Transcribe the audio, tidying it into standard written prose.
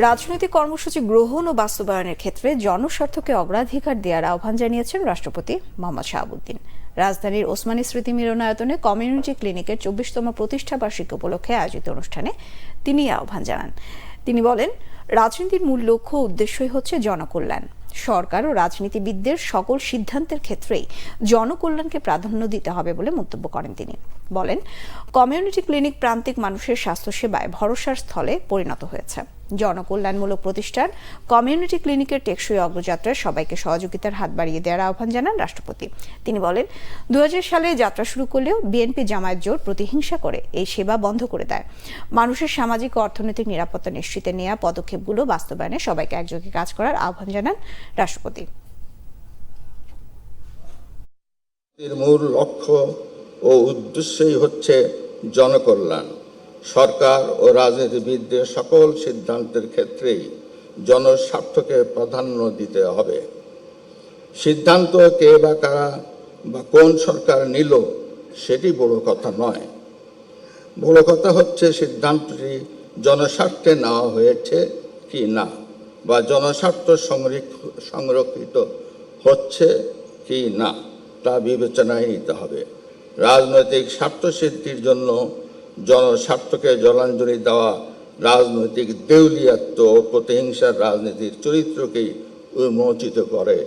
রাজনৈতিক কর্মসূচি গ্রহণ ও বাস্তবায়নের ক্ষেত্রে জনস্বার্থকে অগ্রাধিকার দেওয়ার আহ্বান জানিয়েছেন রাষ্ট্রপতি মোহাম্মদ শাহাবুদ্দিন। রাজধানীর ওসমানী স্মৃতি মিলনায়তনে কমিউনিটি ক্লিনিকের ২৪তম প্রতিষ্ঠা বার্ষিকী উপলক্ষে আয়োজিত অনুষ্ঠানে তিনি আহ্বান জানান। তিনি বলেন, রাজনীতির মূল লক্ষ্য উদ্দেশ্যই হচ্ছে জনকল্যাণ। সরকার ও রাজনীতিবিদদের সকল সিদ্ধান্তের ক্ষেত্রেই জনকল্যাণকে প্রাধান্য দিতে হবে বলে মন্তব্য করেন তিনি। বলেন, কমিউনিটি ক্লিনিক প্রান্তিক মানুষের স্বাস্থ্যসেবায় ভরসার স্থলে পরিণত হয়েছে। জনকল্যাণমূলক প্রতিষ্ঠান কমিউনিটি ক্লিনিকের টেকসই অগ্রযাত্রায় সবাইকে সহযোগিতার হাত বাড়িয়ে দেওয়ার আহ্বান জানান রাষ্ট্রপতি। তিনি বলেন, ২০০০ সালে যাত্রা শুরু করলেও বিএনপি জামায়াত জোট প্রতিহিংসা করে এই সেবা বন্ধ করে দেয়। মানুষের সামাজিক ও অর্থনৈতিক নিরাপত্তা নিশ্চিতে নেওয়া পদক্ষেপগুলো বাস্তবায়নে সবাইকে একযোগে কাজ করার আহ্বান জানান রাষ্ট্রপতি। এর মূল লক্ষ্য ও উদ্দেশ্যই হচ্ছে জনকল্যাণ। সরকার ও রাজনীতিবিদদের সকল সিদ্ধান্তের ক্ষেত্রেই জনস্বার্থকে প্রাধান্য দিতে হবে। সিদ্ধান্ত কে বা কারা বা কোন সরকার নিল সেটি বড় কথা নয়। বড় কথা হচ্ছে সিদ্ধান্তটি জনস্বার্থে নেওয়া হয়েছে কি না, বা জনস্বার্থ সংরক্ষিত হচ্ছে কি না তা বিবেচনায় নিতে হবে। রাজনৈতিক স্বার্থসিদ্ধির জন্য জনস্বার্থকে জলাঞ্জলি দেওয়া রাজনৈতিক দেউলিয়াত্ব ও প্রতিহিংসার রাজনীতির চরিত্রকেই উন্মোচিত করে।